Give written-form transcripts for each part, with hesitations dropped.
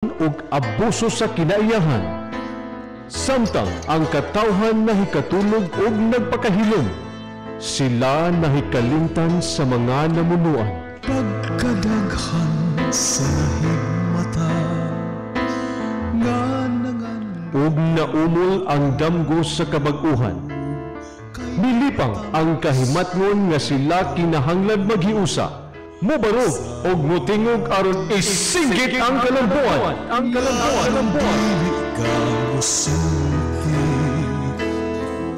ug abuso sa kinaiyahan. Samtang ang katawhan nahikatulog ug nagpakahilom, sila nahikalimtan sa mga namunuan. Pagkadaghan sa higmata nga nangan Ug naumol ang damgo sa kabag-uhan. Milipang ang kahimatngon nga sila kinahanglan maghiusa, mobarog og motingog aron isinggit ang kalambuan. dili ka musulti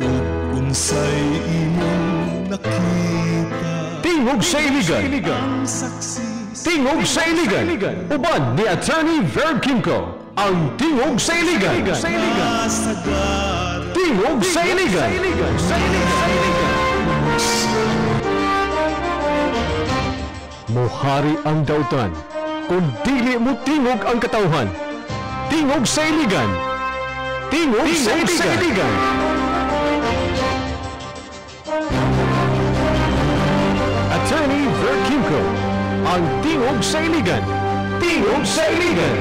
ug unsay imong nakita Tingog sa iligan. ang saksi Tingog sa iligan. Uban ni Attorney Verb Kimco. Ang Tingog sa iligan. sagar Tingog sa iligan. Mohari ang dautan, kung dili mo tingog ang katawhan. Tingog sa iligan. Tingog sa iligan. Attorney Ver Kimco, ang Tingog sa iligan. Tingog sa iligan.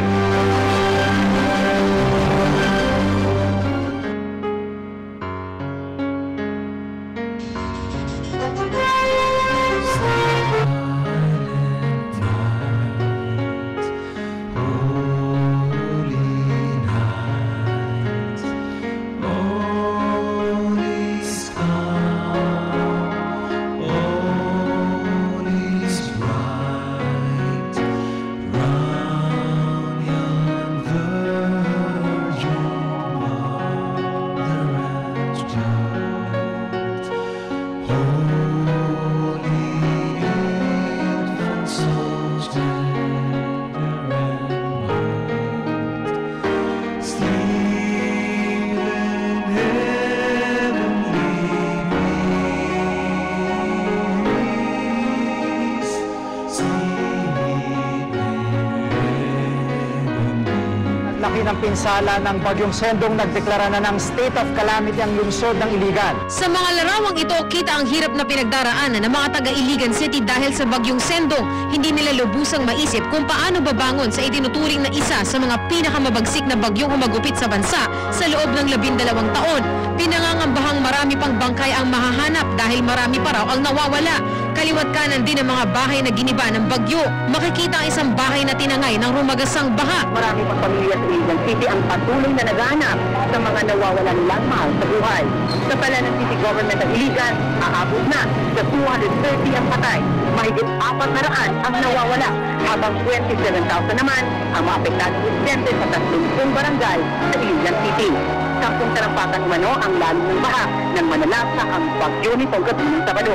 Laki ng pinsala ng Bagyong Sendong, nagdeklara na ng state of calamity ang lungsod ng Iligan. Sa mga larawang ito, kita ang hirap na pinagdaraanan ng mga taga-Iligan City dahil sa Bagyong Sendong. Hindi nila lubusang maisip kung paano babangon sa itinuturing na isa sa mga pinakamabagsik na bagyong humagupit sa bansa sa loob ng 12 taon. Pinangangambahang marami pang bangkay ang mahahanap dahil marami pa raw ang nawawala. Kaliwat kanan din ang mga bahay na giniba ng bagyo. Makikita ang isang bahay na tinangay ng rumagasang baha. Marami pang pamilya sa Iligan City ang patuloy na naghahanap sa mga nawawalan nilang mahal sa buhay. Sa pala ng City Government ng Iligan, aabot na sa 230 ang patay. Mahigit 400 ang nawawala, habang 27,000 naman ang maapektadong residente sa 30 barangay sa Iligan City. 10 tarampakan umano ang lalim ng baha nang manalasa ang bagyo nitong gabi ng Sabado.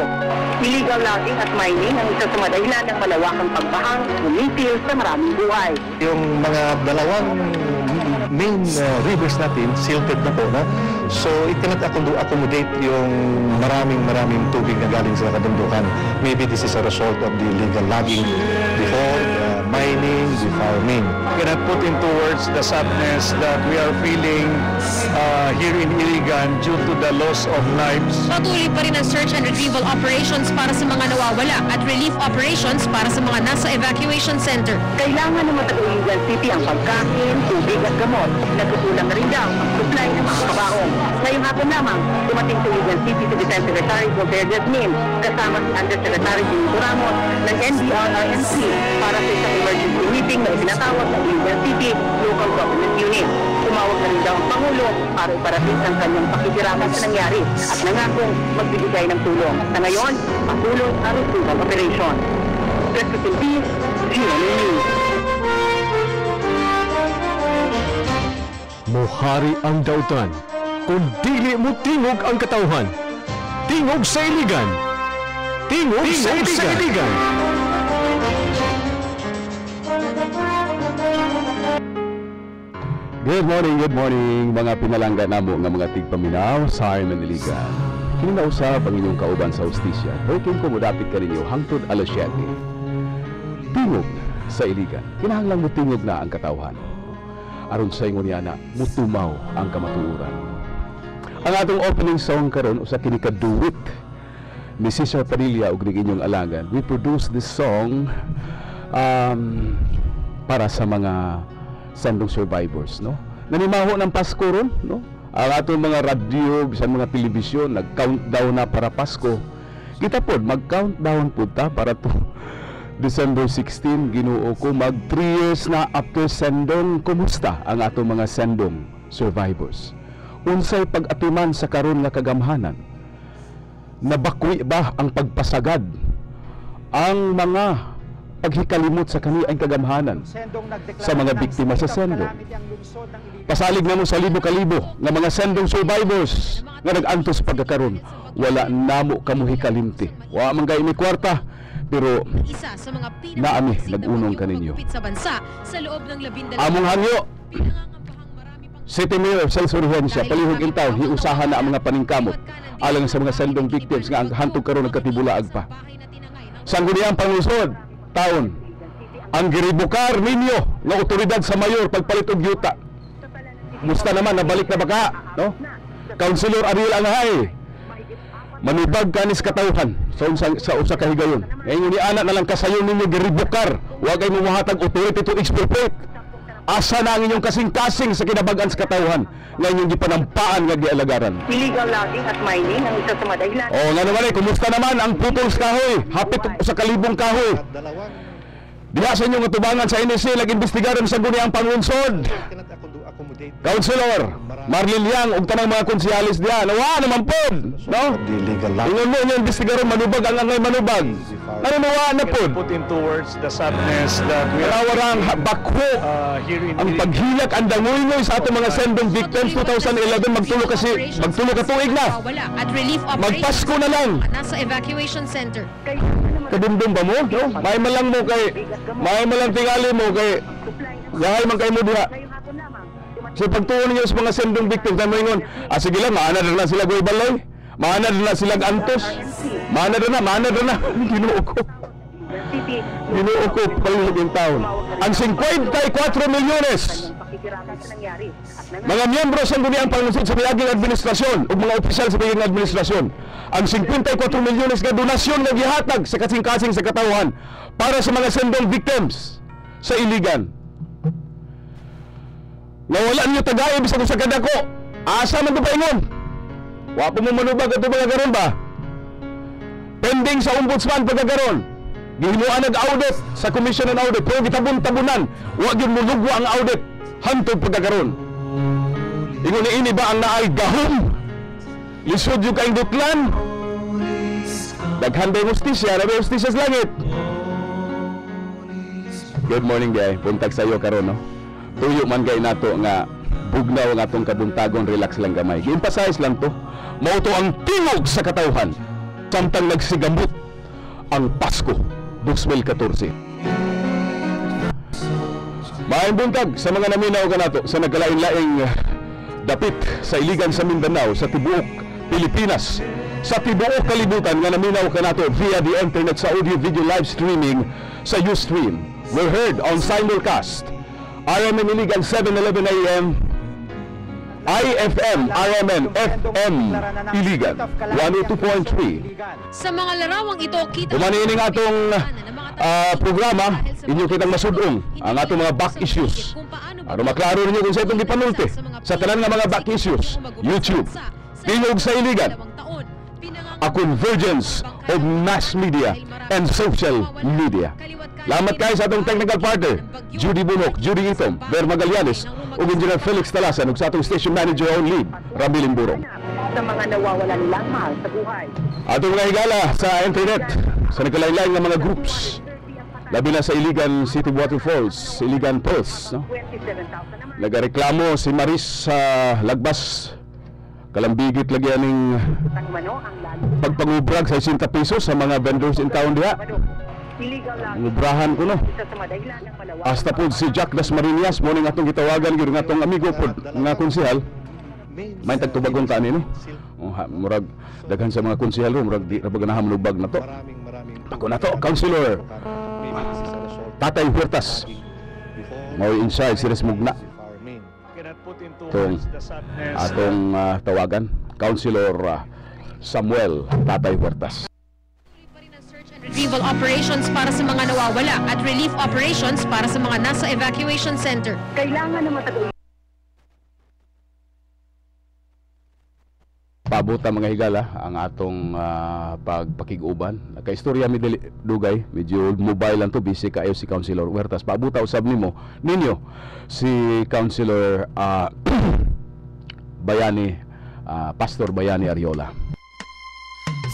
Illegal logging at mining ang isa sa madahilan ng malawakang pagbahang umitil sa maraming buhay. Yung mga dalawang main rivers natin, silted na po na. So it cannot accommodate yung maraming tubig na galing sa kabundukan. Maybe this is a result of the illegal logging before, mining, the farming. I cannot put into words the sadness that we are feeling here in Iligan due to the loss of lives. Patuloy pa rin ang search and retrieval operations para sa mga nawawala at relief operations para sa mga nasa evacuation center. Kailangan ng mga taga-Iligan City ang pagkain, tubig at gamot. Nagkukulang na rin daw ang supply ng mga kabaong. Ngayong hapon lamang, dumating sa Iligan City si Defense Secretary Voltaire Jasmin kasama si Undersecretary Jimmy Ramos ng NDRRMC para sa isang emergency meeting na itinatawag ng Iligan City Local Government Unit. Tumawag na rin daw ang Pangulo para iparating ang kanyang pakikiraman sa nangyari at nangakong magbibigay ng tulong. Sa ngayon, patuloy ang retrieval operation. Press TV, GMA News. Mohari ang dautan, kung dili mo tingog ang katawhan. Tingog sa iligan. Tingog sa iligan. Good morning mga pinalangga namo nga mga tigpaminaw sa Harman Iligan. Kini na usab ang inyong kauban sa hustisya. Working ko mudapit ka ninyo hangtod alas 7. Tingog sa Iligan. Kinahanglang mo tingog na ang katawhan. Aron sa ingon niya na mutumaw ang kamatuoran. Ang atong opening song karon usa kini ka duet ni Cesar Padilla ug ning inyong alangan. We produce this song para sa mga sendong survivors, no? Nanimaho ng Pasko ron, no? Ang atong mga radio, bisan mga telebisyon, nag-countdown na para Pasko. Kita pod, mag-countdown po ta para to December 16, Ginoo ko, mag 3 years na after sendong. Kumusta ang atong mga sendong survivors? Unsay pag-atiman sa karon nga kagamhanan? Nabakwi ba ang pagpasagad? Ang mga paghikalimot sa kanilang kagamhanan sa mga biktima sa sendong? Pasalig na mo sa libo-kalibo nga mga sendong survivors nga nag-antos pagkakaroon. Wala namo kamo hikalimti. Wa man kay mi kwarta, pero Isa sa mga naami pinakamasik na nag-unong bagyong kaninyo. humagupit sa bansa sa loob ng 12 among hangyo pinangangambahang marami pang City Mayor Celso Regencia palihog in town hiusahan na ang mga paningkamot alang sa mga sendong victims nga ang hantog karon nagkatibulaag pa. Sangguniang pangusod taon ang giribukar ninyo nga otoridad sa mayor pagpalit og yuta. Musta naman nabalik na baka, no? Councilor Ariel Anghay, manubag kanis katawhan sa usa ka higayon. Ngayon ni ana na lang kasayon ninyo giribukar, wa kay muhatag authority to expropriate. Asa na ang inyong kasing-kasing sa kinabag-an sa katawhan nga inyong gipanampaan nga gialagaran. Illegal logging at mining ang isa sa mga dahilan. O nga naman kumusta naman ang putol sa kahoy? Hapit sa kalibong kahoy. Diha sa inyong atubangan sa NSA nag-imbestigaran sa guniang pangunsod. Councilor Marlin Yang ug tanang mga konsehalis diha nawa naman pod, no? Illegal logging. Ingon mo yung investigaron manubag ang angay manubag. Ano nawa na pod? Put into words the sadness that we are Karawarang bakho here in ang Iligan. paghilak ang dangoy sa atong mga sendong victims 2011 magtulo ka tuig na. At relief operations Magpasko na lang. nasa evacuation center. Kadumdum ba mo? No? May malang mo kay may malang tingali mo kay yahay man kay mo diha. So pagtuon niyo sa mga sendong victims na moingon, sige lang, maana na sila goy balay. Maana na sila antos. Maana na. Ginoo ko. Ginoo ko palihog yung taon. Ang 54 milyones mga miyembro sa guniang pangunsod sa miaging administrasyon o mga opisyal sa miaging administrasyon, ang 54 milyones nga donasyon nga gihatag sa kasing-kasing sa katawhan para sa mga sendong victims sa Iligan. Nawala niyo tagay bisag usa ka dako. Asa man paingon? Wa pa mo manubag ato mga garon ba? Pending sa ombudsman pagkagaron. Gihimuan nag-audit sa Commission on Audit, pero gitabon-tabunan. Wa gyud mulugwa ang audit hantod pagkagaron. Ingon ni ini ba ang naay gahom? Lisod yung kaing dutlan. Daghan day hustisya, rabi hustisya sa langit. Good morning, guy. Puntag sa iyo karon, no? Tuyo man gay nato nga bugnaw nga atong kabuntagon, relax lang gamay. Gi-emphasize lang to. Mao to ang tingog sa katawhan. Samtang nagsigamot ang Pasko 2014. Maayong buntag sa mga naminaw ka nato sa nagkalain-laing dapit sa Iligan sa Mindanao, sa tibuok Pilipinas, sa tibuok kalibutan nga naminaw ka nato via the internet sa audio-video live streaming sa Ustream. We're heard on simulcast RMN Iligan 7:11 AM, IFM, RMN, FM Iligan 102.3. Sa mga larawang ito, kita Kumanining atong programa, inyo kitang masudong ang atong mga back issues. Ano maklaro ninyo kung sa itong gipanulti sa tanan nga mga back issues, YouTube, Tingog sa Iligan, a convergence of mass media and social media. Lamat kayo sa atong technical partner, Judy Bunok, Judy Itom, Ver Magallanes, ug Engineer Felix Talasan, ug sa atong station manager on lead, Rabilin Burong. Sa mga nawawalan lang mahal sa buhay. Atong mga higala sa internet, sa nagkalain-lain nga mga groups, labi na sa Iligan City Waterfalls, Iligan Pulse, no? 27,000 naman. Nagareklamo si Maris sa Lagbas, kalambigit lagi aning Tangmano ang lalo. pagpangubrag sa 60 pesos sa mga vendors in town diha. Illegal logging. Ngubrahan ko no. Isa sa mga dahilan ng malawak. Hasta po si Jack Dasmariñas mo ning atong gitawagan gyud nga atong amigo pod nga konsehal. May tagtubagon ta ani no. Murag daghan sa mga konsehal murag di ra baganahan manubag na to. Ako na to, Councilor Tatay Huertas. Mao in charge si Resmugna. Atong tawagan, Councilor Samuel Tatay Huertas. Retrieval operations para sa mga nawawala at relief operations para sa mga nasa evacuation center. Kailangan na matagal. Pabuta mga higala ang atong pagpakig-uban. Kaistorya mi dugay, medyo mobile lang to, busy kayo si Councilor Huertas. Pabuta usab ninyo si Councilor Bayani, Pastor Bayani Ariola.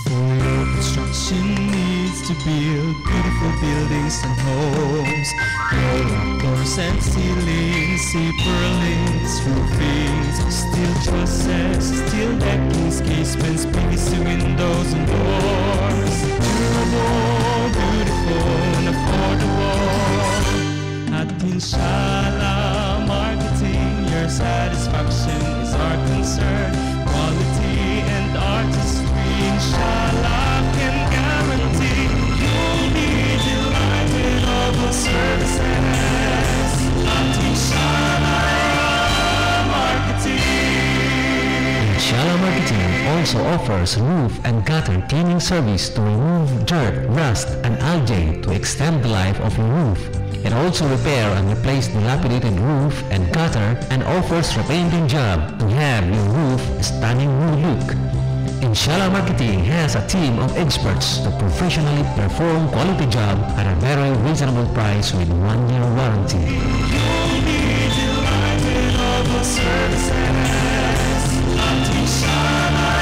For your construction needs to build beautiful buildings and homes. Your doors and ceilings, see pearlings, roofings, steel trusses, steel deckings, casements, PVC windows and doors. Durable, beautiful and affordable. At Inshallah Marketing, your satisfaction is our concern. Quality and artistry, Inshallah can guarantee you'll be delighted of the services at Inshallah Marketing. Inshallah Marketing also offers roof and gutter cleaning service to remove dirt, rust, and algae to extend the life of your roof. It also repair and replace dilapidated roof and gutter and offers repainting job to have your roof a stunning new look. Inshallah Marketing has a team of experts to professionally perform quality job at a very reasonable price with 1-year warranty. You'll be delighted of the services at Inshallah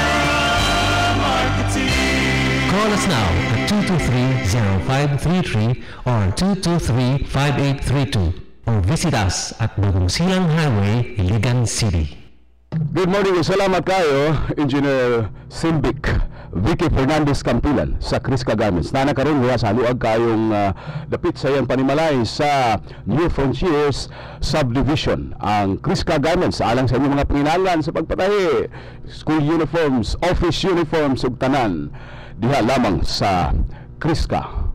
Marketing. Call us now at 223-0533 or 223-5832 or visit us at Bagong Silang Highway, Iligan City. Good morning, salamat kayo, Engineer Simbic Vicky Fernandez Campilan sa Crisca Garments. Nana karon niya sa luag kayong dapit sa iyang panimalay sa New Frontiers Subdivision. Ang Crisca Garments alang sa inyong mga panginalan sa pagpatahi, school uniforms, office uniforms ug tanan diha lamang sa Crisca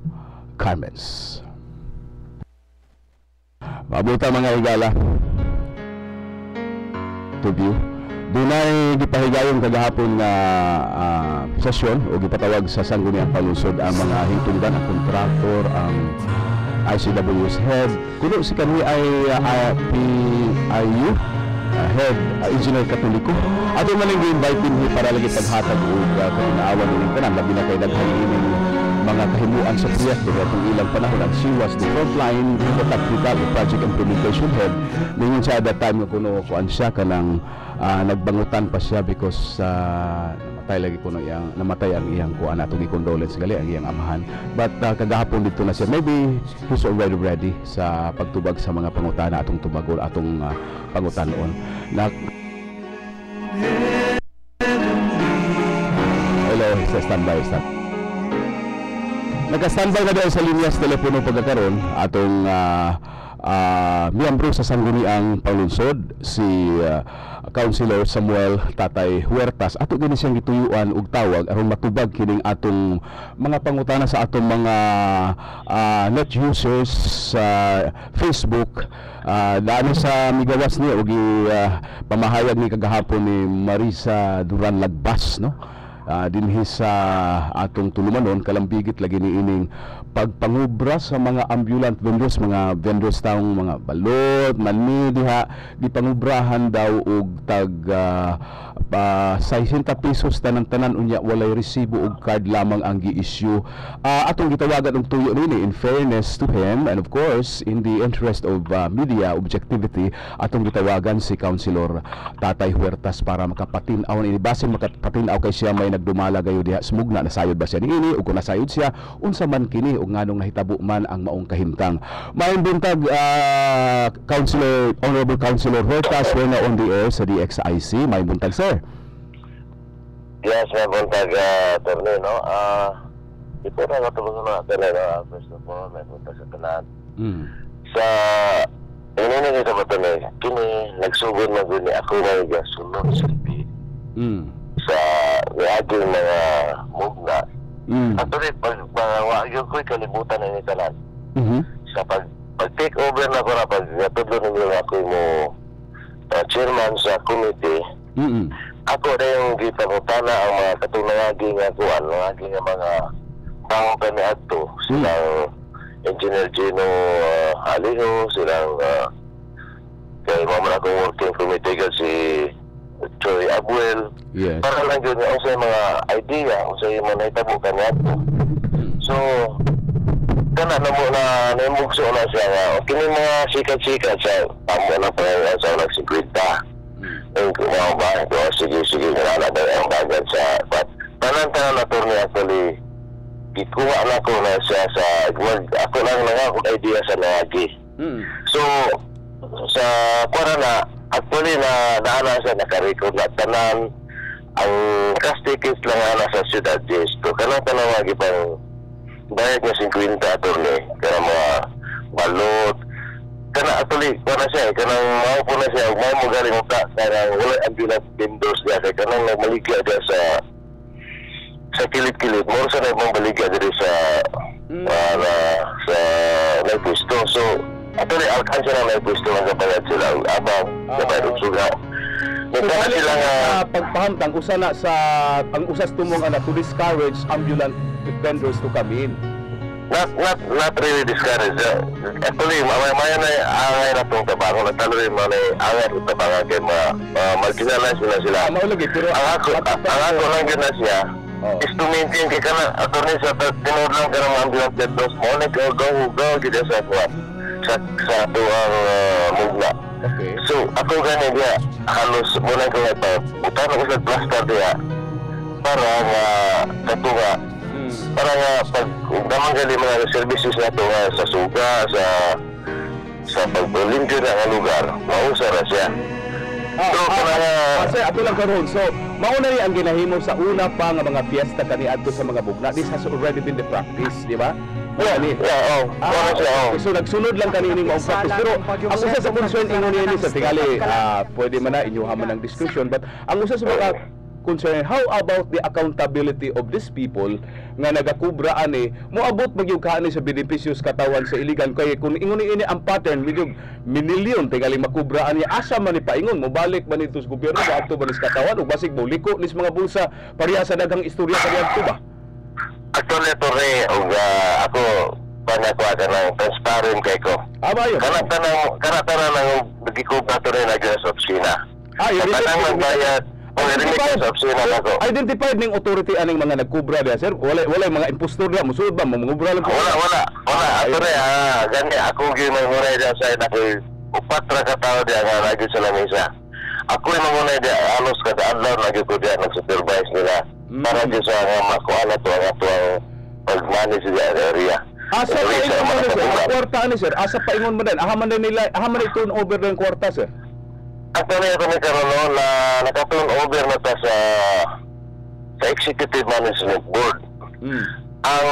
Garments. Mabuta mga higala. To view. Dunay gipahigayon kagahapon nga sesyon o gipatawag sa Sangguniang Palusod ang mga hingtungdan, ang kontraktor, ang ICW's head. Kuno si kami ay PIU head engineer Katoliko. Ato man lang gi-invite din para lagi paghatag og kainaawan ng tanan labi na kay daghan ining mga kahimuan sa proyekto atong ilang panahon. Ang she was the frontline technical project implementation head. Ningon siya that time nga kuno kuan siya kanang nagbangutan pa siya because namatay lagi kuno namatay ang iyang kuan atong i-condolence gali ang iyang amahan. But kagahapon dito na siya, maybe he's already ready sa pagtubag sa mga pangutana atong tubagol atong pangutanon. Hello, sa standby. Naka-standby na daw sa linyas telepono pagkakaroon atong miyembro sa Sangguniang Palunsod si Councilor Samuel Tatay Huertas. Ato gani siyang gituyuan og tawag aron matubag kining atong mga pangutana sa atong mga net users sa Facebook. Daan sa migawas niya og pamahayag ni kagahapon ni Marisa Duran Lagbas, no? Dinhi sa atong tulumanon kalambigit lagi ni ining pagpangubra sa mga ambulant vendors, mga vendors taong mga balot, mani diha gipangubrahan daw og tag 60 pesos tanan-tanan unya walay resibo og card lamang ang gi-issue. Atong gitawagan og tuyo nini in fairness to him and of course in the interest of media objectivity, atong gitawagan si Councilor Tatay Huertas para makapatin-aw ini basin makapatin-aw kay siya may nagdumala gayo diha smugna nasayod ba siya niini ug kung nasayod siya unsa man kini ug nganong nahitabo man ang maong kahimtang. Maayong buntag Honorable Councilor Huertas, we're now on the air sa DXIC. Maayong buntag sir. Yes, may buntag attorney, no? Ito na natulungan natin na first of all, may buntag sa tanan. Sa inunod ito ba ito na kini nagsugod na guni ako na igasunod sa sa aking mga mugna. At ulit, pag-wagyo ko'y kalibutan na nitalan. Sa pag-take over na ko na, pag-tulo ninyo ako mo chairman sa committee, ako na yung gipangutana ang mga katunangaging mga tao kami ato. Silang Engineer Gino Aliho, silang kay mama akong working committee si Troy Abuel. Yes. Para lang yun yung sa mga idea, sa mga naitabo kami ato. So, kana na mo na naimugso na siya nga, kini mga sikat-sikat siya, tamo na pa yung sa nagsikwita. Yung kumabay ko, sige, nalala na yung bagan sa, but tanan-tanan na to niya actually, ikuha na ko na siya sa, ako lang ako idea sa nangagi. So, sa para na, actually na naana siya nakarecord na tanan, ang cash tickets lang na sa Ciudad Disto, kanang-tanan lagi pang bayad niya 50 attorney, kaya mga balot, kana actually, kana siya, kanang mau po na siya, mau mo galing ka, kanang wala ambulance windows niya, kaya kanang nagmaligya niya sa kilit-kilit, mo sa nagmaligya niya sa nagpusto. So, actually, alkan sila nagpusto ang kabayad sila, abang, kabayad suga. Nagkana sila nga pagpahamtang, usa na sa, ang usas tumong to discourage ambulance vendors to come in. Not really discouraged. Actually, maya na angay na itong tabango. Natalo rin mga angay itong tabango kaya mag-generalize na sila. Ang ako lang yun na siya is to maintain kaya ka na attorney sa tinood lang ka ng ambulance vendors mo. Go, gila sa kuwan. Sa ito ang mugna. So, ako ganyan niya, halos muna ko ito. Butan ako sa plaster niya para nga katunga. Para nga pag damang mga services na ito sa suga, sa pagbalimpyo ng lugar, mausara na siya. So, kasi ato lang karon. So, mauna rin ang ginahimo sa una pa nga mga fiesta kaniadto sa mga bugna. This has already been the practice, di ba? So nagsunod lang kanining mga practice. Pero ang usa sa concern ingon niya sa tingali, pwede man na inyuha man ng discussion, but ang usa sa mga concern, how about the accountability of these people nga nagakubra ani moabot magyug kaani sa beneficios katawan sa iligan kay kung ingon ini ang pattern magyug minilyon tingali makubraan niya asa man ni paingon mobalik man nito sa gobyerno adto ba nis katawan ug basig mo liko nis mga bulsa pareha sa daghang istorya kaniadto ba? Actually ito rin ako panakwa ka ng transparent kay ko. Yun. Kanatanan ng nagikubra ito rin na sa opisina. Kanang magbayad Identified ning authority aning mga nagkubra dia sir. Wala mga impostor dia musulod ba mangubra lang. Wala. Ato re gani ako gyud manguray dia sa nako upat ra ka tawo dia nga lagi sa lamesa. Ako manguray dia alos kada adlaw lagi ko dia nag-supervise nila. Para di sa nga makuha to ang ato pag-manage sa area. Asa pa ingon mo sir? Kwarta ani sir. Asa pa ingon mo din? Ahaman nila turn over ng kwarta sir. Actually, ito may karoon na naka-turn over na ta sa Executive Management Board. Ang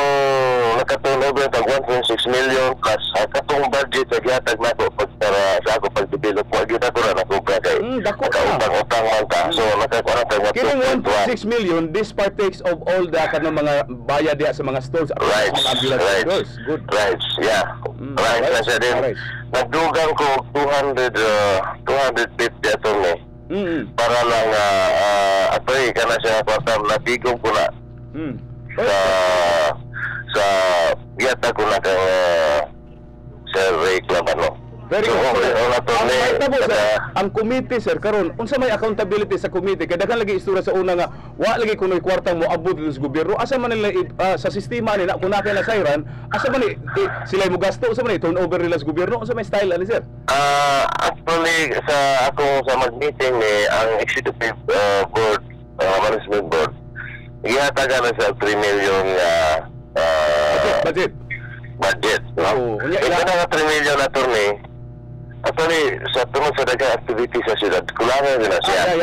naka-turn over na 1.6 million plus katong budget na gihatag na ko para sa ako pag-develop mo. Agita ko na nakubra kay nakautang-utang man ta. So, nakakuha na tayo kinong 1.6 million, this partakes of all the kanong mga bayad diya sa mga stores at mga ambulance stores. Good. Right, yeah. Right, kasi din. Nagdugang ko 250 ato ni. Para lang atoy kana siya patam na bigong ko na. Sa biyata ko na kay Sir Ray Clavano. Very good. Ang committee sir karon unsa may accountability sa committee kay daghan lagi istorya sa una nga wa lagi kunoy kwarta mo abot sa gobyerno asa man nila sa sistema nila kun nakay na sayran asa man sila mo gasto unsa man turnover nila sa gobyerno unsa may style ani sir? Actually sa ako sa mag-meeting ni ang executive board management board ihatagan na sa 3 million budget no? Ito na 3 million na turni. Actually, sa tungod sa daghang activity sa siyudad, kulangan din na siya.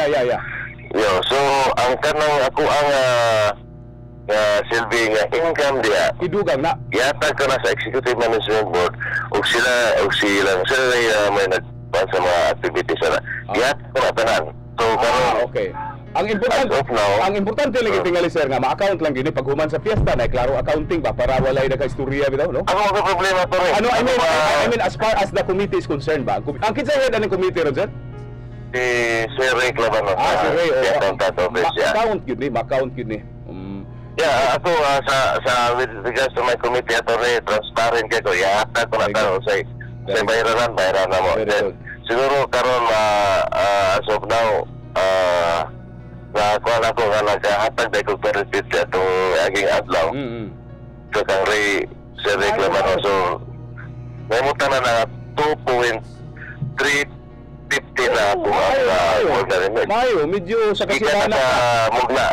So, ang kanang ako ang silbi nga income diya. Idugang na. Yatag ko na sa Executive Management Board ug sila may nagpan sa mga activities na. Yatag ko na tanan. So, okay. Ang importante lagi tingali sir nga ma-account lang gini pag human sa fiesta na klaro accounting ba para walay naka-istorya bitaw no? Ano ang problema to rin? I mean as far as the committee is concerned ba? Ang kinsa head ang committee ron sir? Si Ray Clavano. Si Ray. Ma-account yun ni. Yeah, ako sa with regards to my committee attorney, transparent kayo. Ihatag ko na karon sa bayaran na mo. Then, siguro karon as of now, na kuha ako nga naghahatag na ko benefit itong aging adlaw. So, kang Sir Ray Clamano. So, namutan na 2.350 na ako Mayo, medyo sa kasimana mugna.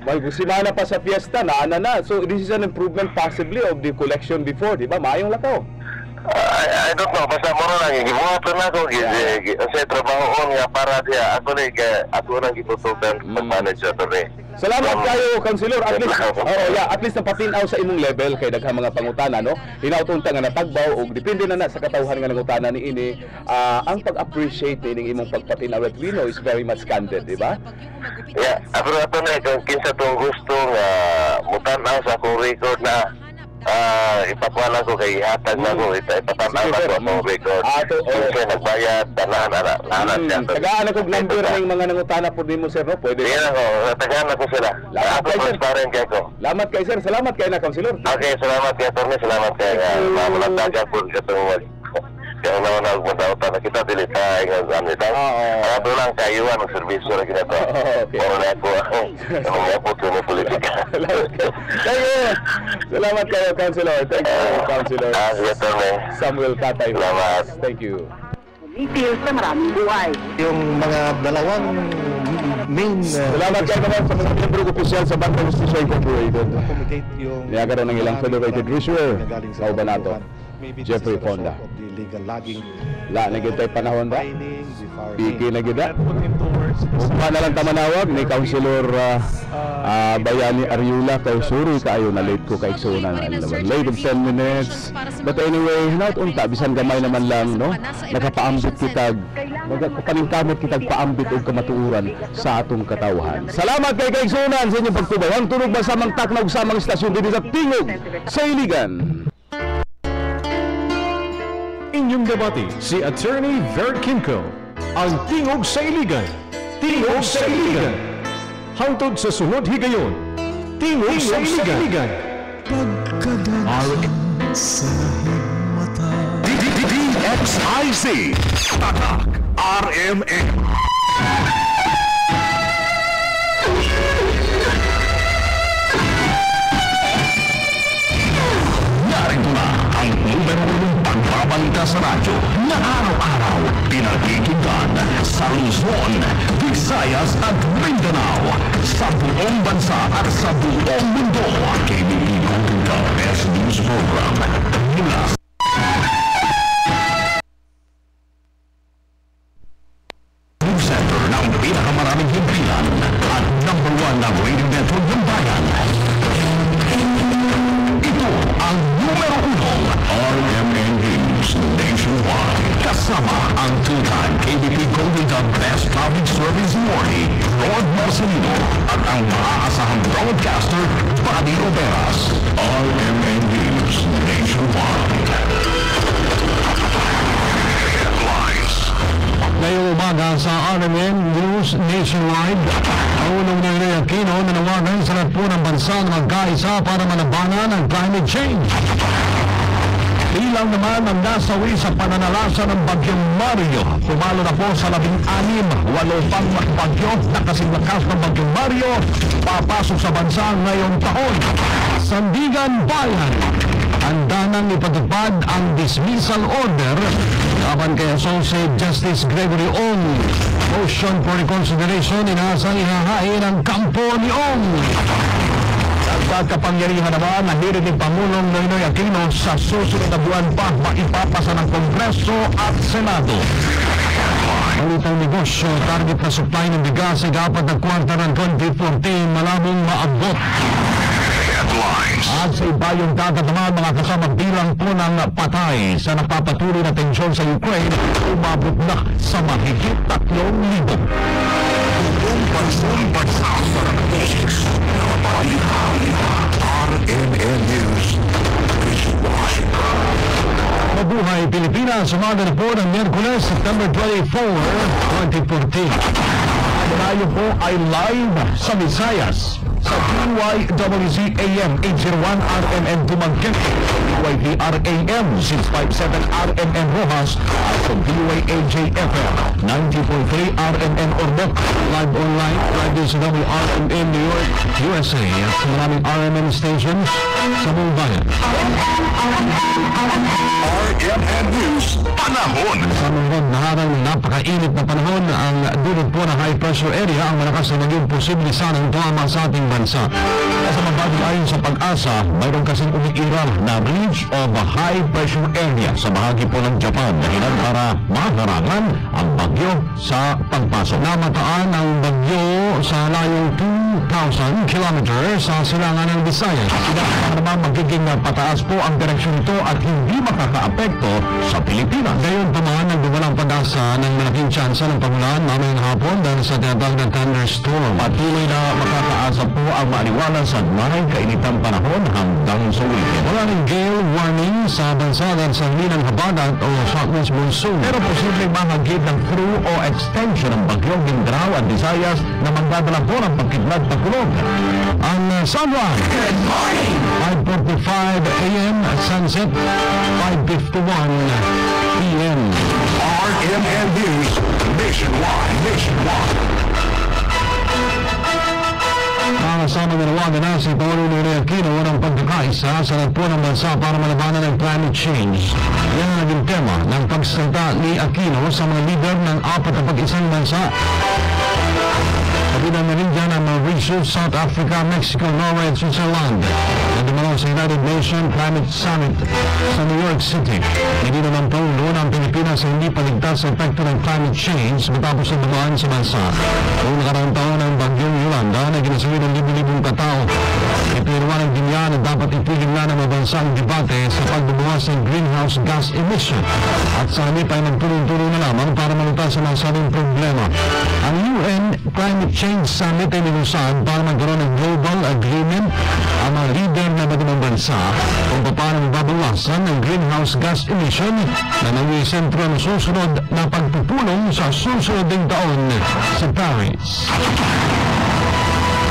May simana pa sa fiesta na. So this is an improvement possibly of the collection before, di ba? Mayong lakaw. I don't know, basta mo lang gibuhat na ako sa trabaho nga para diya ako nang giputukan sa manager rin. Salamat kayo, Councilor. At least napatinaw sa imong level kay daghang mga pangutana, no? Hinautunta nga natagbaw o depende na sa katawhan nga nangutana ni ini. Ang pag-appreciate ni imong pagpatinaw at we know is very much candid, di ba? Yeah, pero ato na kung kinsa tong gusto nga mutanaw sa akong record na ipakuha ko kay hatag na ko ipatanaw na ko akong record. Kasi nagbayad tanan siya. Tagaan ako number ng mga nangutana po din mo, sir, no? Pwede. Yan ako, tagaan ako sila. Ako transparent kayo ko. Salamat kayo, sir. Salamat kayo na, Councilor. Okay, salamat kayo, Atty. Salamat kayo. Mamalagdaga po katong kaya naman ako matautan na kita dili tayo nga ganito. Ato lang kayuan ng servisyo na kinito. Pero na ako ang po sa politika. Salamat kayo, Councilor. Thank you, Councilor. Samuel Tatay. Salamat. Thank you. Details sa maraming buhay. Yung mga dalawang main salamat kayo naman sa mga miyembro opisyal sa Bangka Justicia Incorporated. Niagara ng ilang federated treasurer sa Ubanato, Jeffrey Fonda. La, nagintay panahon ba? Piki na gida. Upa na lang tamanawag ni Councilor Bayani Ariula kay suri kayo na late ko kay Suna na late of 10 minutes. But anyway, not unta bisan gamay naman lang, no? Nakapaambit kitag paningkamot kitag paambit og kamatuuran sa atong katawhan. Salamat kay Suna sa inyong pagtubaw. Ang tunog ba samang taknog samang istasyon dito sa Tingog sa Iligan. Inyong debate si Attorney Verd Kimco, ang Tingog sa Iligan. Tingog sa Iligan. Hangtod sa sunod higayon. Tingog sa Iligan. Pagkadalang sa himata DXIC Tatak RMN. Narito na ang numero 1 pagbabalita sa radyo na araw-araw pinakikinggan sa Luzon, Visayas at Mindanao, sa buong bansa at sa buong mundo. KBP Golden Best News Program mula News Center ng pinakamaraming himpilan at number 1 na radio network ng bayan. Ito ang numero 1 RMN News Nationwide. Kasama ang two-time KBP Golden Dog Best Public Service Awardee Rod Marcelino at ang maaasahang broadcaster Buddy Oberas. RMN News Nationwide. Headlines. Ngayong umaga sa RMN News Nationwide, ang unang Noynoy Aquino nanawagan sa lahat po ng bansa na magkaisa para malabanan ang climate change. Ilang naman ang nasawi sa pananalasa ng bagyong Mario. Pumalo na po sa 16, 8 pang bagyo na kasing lakas ng bagyong Mario papasok sa bansa ngayong taon. Sandigan Bayan, handa nang ipatupad ang dismissal order laban kay Associate Justice Gregory Ong. Motion for reconsideration inaasang ihahain ang kampo ni Ong. Kapangyarihan naman na hirit ni Pangulong Noynoy Aquino sa susunod na buwan pa maipapasa ng Kongreso at Senado. Balitang negosyo, target na supply ng bigas ay dapat na kwarta ng 2014 malabong maabot. At sa iba yung tatatamaan mga kasama bilang po ng patay sa napapatuloy na tensyon sa Ukraine, umabot na sa mahigit 3,000. Buong bansa sa boses na palihan. RMN News Washington. Mabuhay Pilipinas, umaga na po ng Miyerkules, September 24, 2014. Malayo po ay live sa Visayas, sa DYWZ AM 801 RMN Dumaguete, DYDRAM 657 RMN Rojas at sa DYAJ FM 90.3 RMN Ormoc. Live online, live din sa WRMN New York, USA at sa maraming RMN stations sa buong bayan. RMN News Panahon. Sa mga naharang napakainit na panahon, ang dulot po ng high pressure area ang malakas na maging posible sanang tumama sa ating bansa. Sa mabagay ayon sa Pag-asa, mayroon kasing umiiral na ridge of a high pressure area sa bahagi po ng Japan dahilan para maharangan ang bagyo sa pagpasok. Namataan ang bagyo sa layong 2,000 kilometers sa silangan ng Visayas. Sinasabi naman magiging pataas po ang direksyon nito at hindi makakaapekto sa Pilipinas. Gayon pa man, nagbuwalang pag-asa ng malaking tsansa ng pagulan mamayang hapon dahil sa tinatawag na thunderstorm. Patuloy na makakaasa po ang maaliwalas at maray kainitang panahon hanggang sa weekend. Wala rin gale warning sa bansa dahil sa hinang habagat o southwest monsoon. Pero posibleng mahagip ng through o extension ng bagyong Mindanao at Visayas na magdadala po ng pagkidlat pagkulog. Ang sunrise, 5:45 a.m. at sunset, 5:51 p.m. RMN News Nationwide. Kasama nalawagan na si Pangulong Noynoy Aquino ng pagkakaisa sa lahat po ng bansa para malabanan ng climate change. Yan ang naging tema ng pagsalita ni Aquino sa mga leader ng 41 bansa. Kabilang na rin dyan ang Mauritius, South Africa, Mexico, Norway at Switzerland na dumalaw sa United Nations Climate Summit sa New York City. Hindi naman Pangulo ng Pilipinas ay hindi paligtas sa epekto ng climate change matapos ang dumaan sa bansa. Noong nakaraang taon ng bagyong Yolanda na ginasawi ng libu-libong katao. Ipinaliwanag din niya na dapat itigil na ng mga bansa ang debate sa pagbubukas ng greenhouse gas emission at sa halip ay magtulong-tulong na lamang para malutas sa nasabing problema. Ang UN Climate Change Summit ay nilusahan para magkaroon ng global agreement ang mga leader na magandang bansa kung paano mababawasan ng greenhouse gas emission na nangyisentro ng susunod na pagpupulong sa susunod ding taon sa Paris.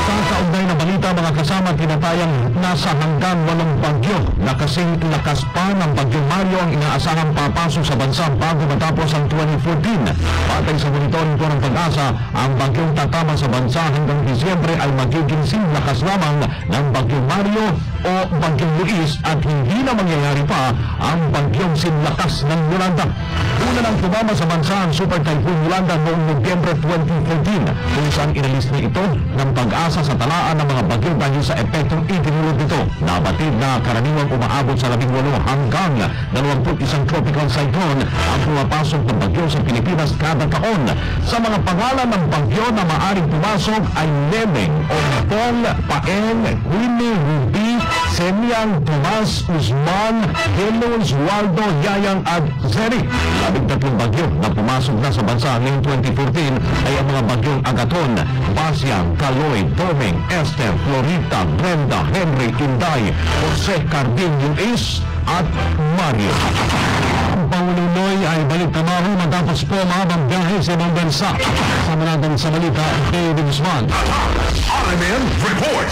Sa kaugnay na balita, mga kasama, tinatayang nasa hanggang 8 bagyo na kasing lakas pa ng Bagyong Mario ang inaasahang papasok sa bansa bago matapos ang 2014. Patay sa monitoring po ng Pag-asa, ang bagyong tatama sa bansa hanggang Disyembre ay magiging lakas lamang ng Bagyong Mario o Bagyong Luis at hindi na mangyayari pa ang bagyong sinlakas ng Yolanda. Una nang tumama sa bansa ang Super Typhoon Yolanda noong Nobyembre 2014 kung saan inalis niya ito ng Pag-asa sa talaan ng mga bagyo dahil sa epektong itinulot nito. Nabatid na karaniwang umaabot sa 18 hanggang 21 tropical cyclone ang pumapasok ng bagyo sa Pilipinas kada taon. Sa mga pangalan ng bagyo na maaring pumasok ay Lemeng, Ompong, Paeng, Winnie, Ruby, Semiang, Tomas, Usman, Helos, Waldo, Yayang at Zeri. 13 bagyo na pumasok na sa bansa ngayong 2014 ay ang mga bagyong Agaton, Basyang, Kaloy, Tomeng, Esther, Florita, Brenda, Henry, Inday, Jose, Cardin, Luis at Mario. Ang Pangulong Noy ay balik trabaho matapos po mahabang biyahe sa ibang bansa. Kasama natin sa balita, David Guzman. RMN Report.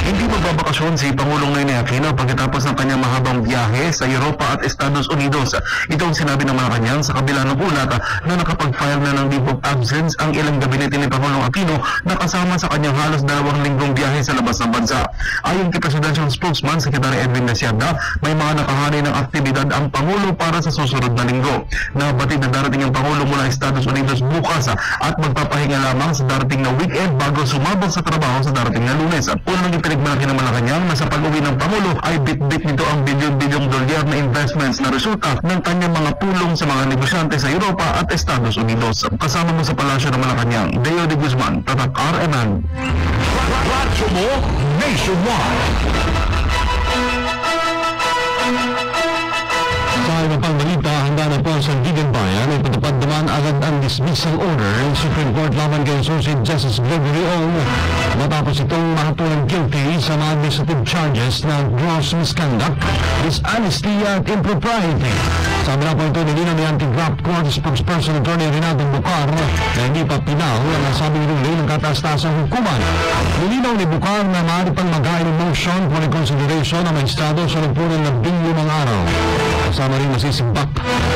Hindi magbabakasyon si Pangulong Noynoy Aquino pagkatapos ng kanyang mahabang biyahe sa Europa at Estados Unidos. Ito ang sinabi ng Malacanang sa kabila ng ulat na nakapag-file na ng leave of absence ang ilang gabinete ni Pangulong Aquino na kasama sa kanyang halos 2 linggong biyahe sa labas ng bansa. Ayon kay Presidential Spokesman, Secretary Edwin Nasiada, may mga nakahanay ng aktibidad ang Pangulo para sa susunod na linggo. Nabatid na darating ang Pangulo mula Estados Unidos bukas at magpapahinga lamang sa darating na weekend bago sumabog sa trabaho sa darating na Lunes. At unang pinagmalaki ng Malacanang na sa pag-uwi ng Pangulo ay bit-bit nito ang bilyon-bilyong dolyar na investments na resulta ng kanyang mga tulong sa mga negosyante sa Europa at Estados Unidos. Kasama mo sa palasyo ng Malacanang, Deo de Guzman, Tatak RMN. Radyo mo nationwide. Sa iba pang balita, handa na po sa Gigan Bayan ay patupad naman agad ang dismissal order ng Supreme Court laban kay Associate Justice Gregory Ong matapos itong mahatulang guilty sa mga administrative charges na gross misconduct, dishonesty at impropriety. Sabi na po ito ni anti-graft court spokesperson attorney Renato Bucar na hindi pa pinaw ang nasabing ruling ng kataas-taasang hukuman. Nilinaw ni Bucar na maaari pang mag-ail motion for reconsideration ng Estado sa lagpunan ng bilyon ng araw. Kasama rin masisimbak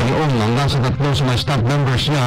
ni Ong hanggang sa 3 sa mga staff members niya